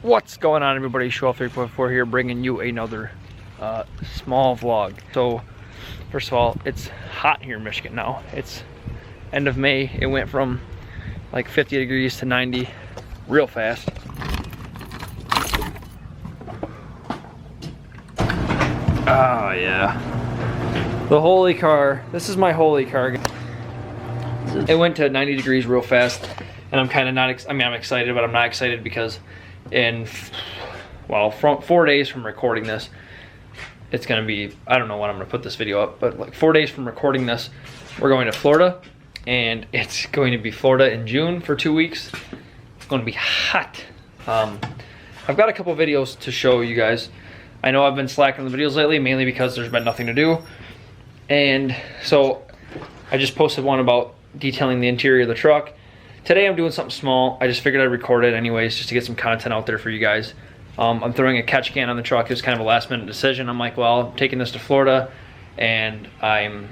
What's going on, everybody? Show Off 3.4 here, bringing you another small vlog. So first of all, it's hot here in Michigan now. It's end of May. It went from like 50 degrees to 90 real fast. Oh yeah, the holy car. This is my holy car. It went to 90 degrees real fast, and I'm kind of not, I'm excited, but I'm not excited because in, well, from 4 days from recording this, it's gonna be, I don't know when I'm gonna put this video up, but like 4 days from recording this, we're going to Florida, and it's going to be Florida in June for 2 weeks. It's going to be hot. I've got a couple videos to show you guys. I know I've been slacking on the videos lately, mainly because there's been nothing to do, and so I just posted one about detailing the interior of the truck. Today I'm doing something small. I just figured I'd record it anyways, just to get some content out there for you guys. I'm throwing a catch can on the truck. It was kind of a last minute decision. I'm like, well, I'm taking this to Florida and I'm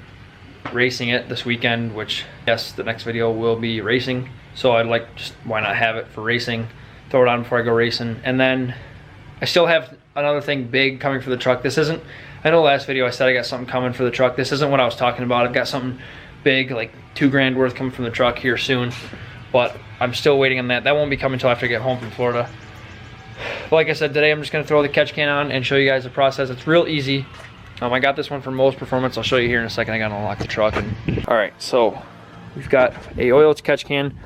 racing it this weekend, which yes, the next video will be racing. So I'd like, just why not have it for racing, throw it on before I go racing. And then I still have another thing big coming for the truck. This isn't, I know last video I said I got something coming for the truck. This isn't what I was talking about. I've got something big, like $2 grand worth coming from the truck here soon, but I'm still waiting on that. That won't be coming until after I get home from Florida. But like I said, today I'm just gonna throw the catch can on and show you guys the process. It's real easy. I got this one from Mo's Performance. I'll show you here in a second. I gotta unlock the truck. All right, so we've got a oil catch can.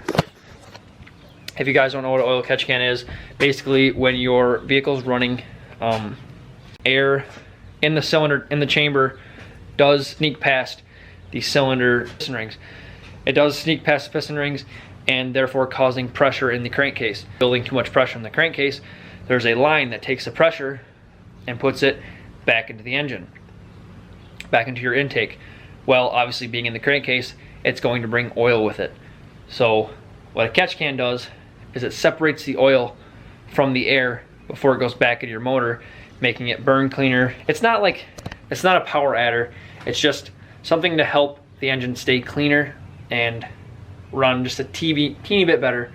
If you guys don't know what an oil catch can is, basically when your vehicle's running, air in the cylinder, in the chamber, does sneak past the cylinder piston rings. It does sneak past the piston rings and therefore causing pressure in the crankcase. Building too much pressure in the crankcase, there's a line that takes the pressure and puts it back into the engine, back into your intake. Well, obviously being in the crankcase, it's going to bring oil with it. So what a catch can does is it separates the oil from the air before it goes back into your motor, making it burn cleaner. It's not a power adder, it's just something to help the engine stay cleaner and run just a teeny bit better.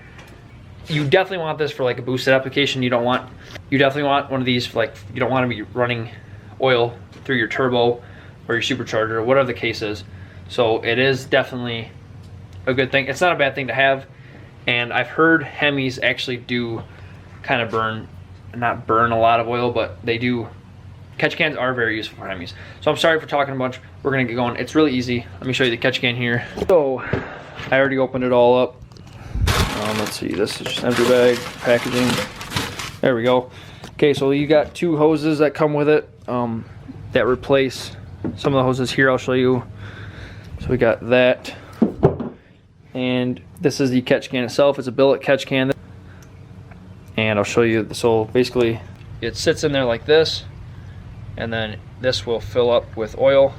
You definitely want this for like a boosted application. You definitely want one of these for like, you don't want to be running oil through your turbo or your supercharger or whatever the case is. So it is definitely a good thing. It's not a bad thing to have, and I've heard Hemis actually do kind of not burn a lot of oil, but they do. Catch cans are very useful for Hemis. So I'm sorry for talking a bunch. We're gonna get going. It's really easy. Let me show you the catch can here. So I already opened it all up. Let's see, this is just empty bag packaging. There we go. Okay, so you got 2 hoses that come with it that replace some of the hoses here. I'll show you. So we got that, and this is the catch can itself. It's a billet catch can, and I'll show you. So basically it sits in there like this, and then this will fill up with oil.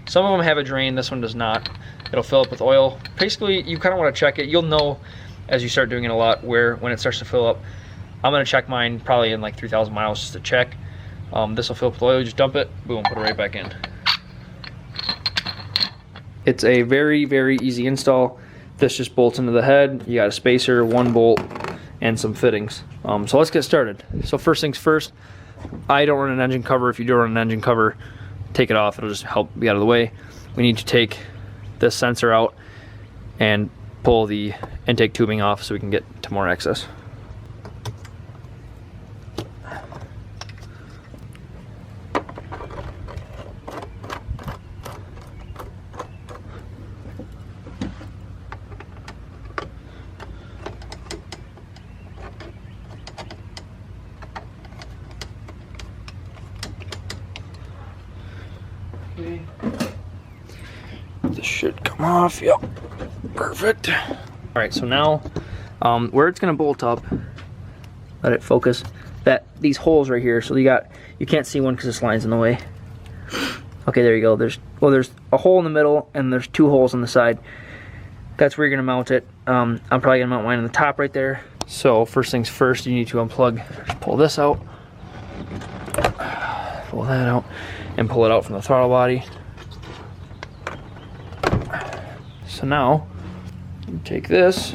Some of them have a drain, this one does not. It'll fill up with oil. Basically, you kind of want to check it. You'll know as you start doing it a lot when it starts to fill up. I'm going to check mine probably in like 3,000 miles just to check. This will fill up with oil. You just dump it, boom, put it right back in. It's a very, very easy install. This just bolts into the head. You got a spacer, 1 bolt, and some fittings. So let's get started. So first things first, I don't run an engine cover. If you do run an engine cover, take it off. It'll just help be out of the way. We need to take this sensor out and pull the intake tubing off so we can get to more access. This should come off. Yep, perfect. All right, so now where it's gonna bolt up, let it focus, that these holes right here. So you can't see one because this line's in the way. Okay, there you go. There's a hole in the middle and there's 2 holes on the side. That's where you're gonna mount it. I'm probably gonna mount mine on the top right there. So first things first, you need to unplug, pull this out, pull that out, and pull it out from the throttle body. So now, you take this,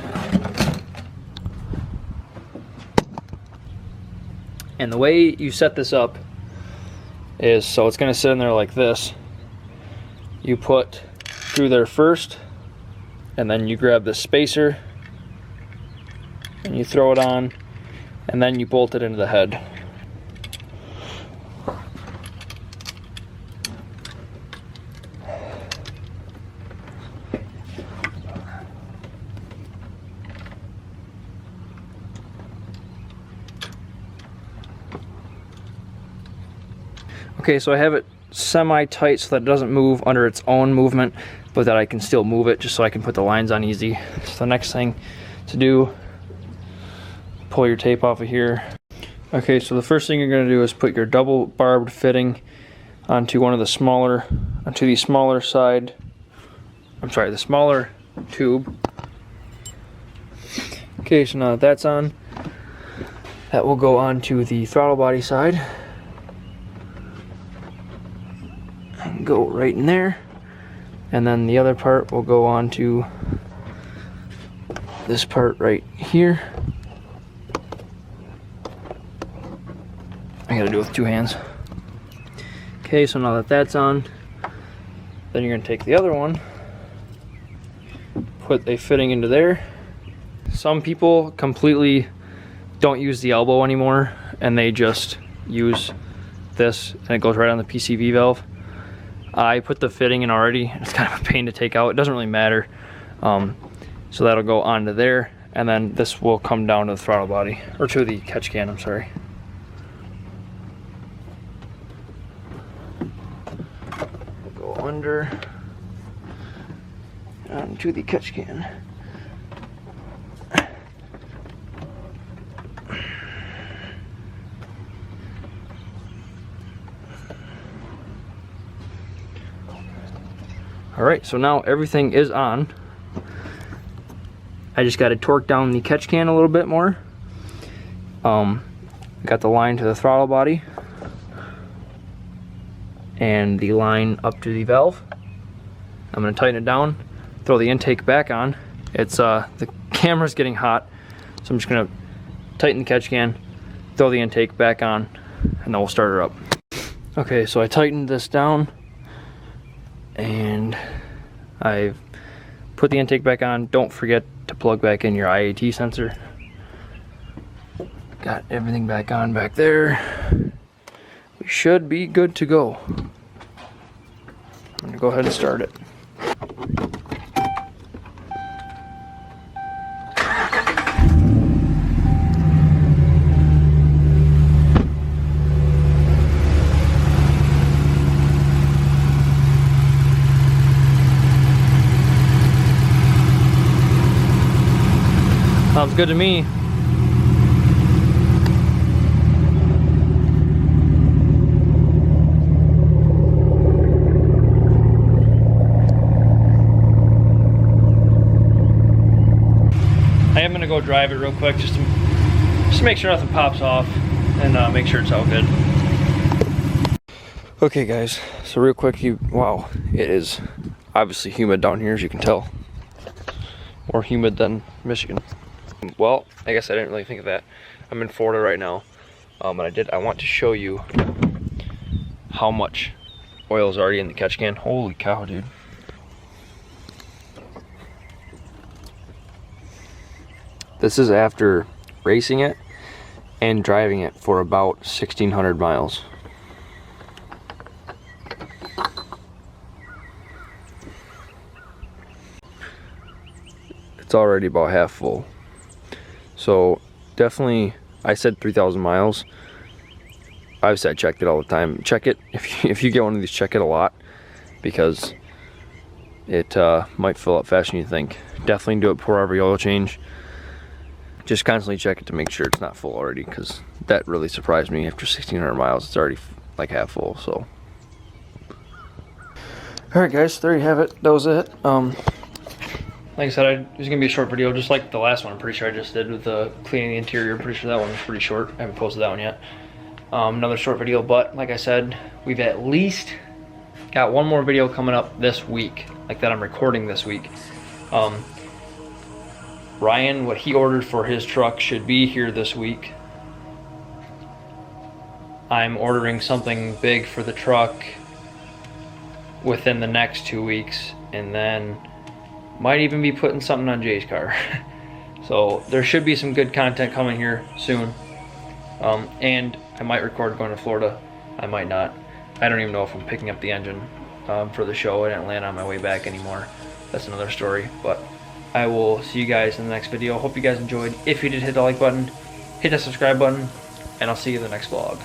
And the way you set this up is, so it's gonna sit in there like this. You put through there first, and then you grab the spacer and you throw it on, and then you bolt it into the head. Okay, so I have it semi-tight so that it doesn't move under its own movement, but that I can still move it just so I can put the lines on easy. So the next thing to do, pull your tape off of here. Okay, so the first thing you're going to do is put your double barbed fitting onto the smaller side. I'm sorry, the smaller tube. Okay, so now that that's on, that will go onto the throttle body side. And go right in there. And then the other part will go onto this part right here. I gotta do it with 2 hands. Okay, so now that that's on, then you're gonna take the other one, put a fitting into there. Some people completely don't use the elbow anymore, and they just use this, and it goes right on the PCV valve. I put the fitting in already. It's kind of a pain to take out. It doesn't really matter. So that'll go onto there, and then this will come down to the throttle body, or to the catch can, I'm sorry. Go under, onto the catch can. Alright, so now everything is on. I just got to torque down the catch can a little bit more. Got the line to the throttle body and the line up to the valve. I'm going to tighten it down, throw the intake back on. It's the camera's getting hot, so I'm just going to tighten the catch can, throw the intake back on, and then we'll start her up. Okay, so I tightened this down, and I've put the intake back on. Don't forget to plug back in your IAT sensor. Got everything back on back there. We should be good to go. I'm gonna go ahead and start it. Sounds good to me. I am gonna go drive it real quick just to make sure nothing pops off and make sure it's all good. Okay guys, so real quick, wow, it is obviously humid down here, as you can tell. More humid than Michigan. Well, I guess I didn't really think of that. I'm in Florida right now, and I want to show you how much oil is already in the catch can. Holy cow, dude. This is after racing it and driving it for about 1,600 miles. It's already about half full. So definitely, I said 3,000 miles. I've said check it all the time. Check it, if you get one of these, check it a lot, because it might fill up faster than you think. Definitely do it before every oil change. Just constantly check it to make sure it's not full already, because that really surprised me. After 1,600 miles, it's already like half full. So alright guys, there you have it. That was it. Like I said, it was going to be a short video, just like the last one I'm pretty sure I just did with the cleaning the interior. I'm pretty sure that one was pretty short. I haven't posted that one yet. Another short video, but like I said, we've at least got one more video coming up this week, like that I'm recording this week. Ryan, what he ordered for his truck should be here this week. I'm ordering something big for the truck within the next 2 weeks, and then might even be putting something on Jay's car. So there should be some good content coming here soon. And I might record going to Florida. I might not. I don't even know if I'm picking up the engine for the show. I didn't land on my way back anymore. That's another story. But I will see you guys in the next video. Hope you guys enjoyed. If you did, hit the like button, hit the subscribe button, and I'll see you in the next vlog.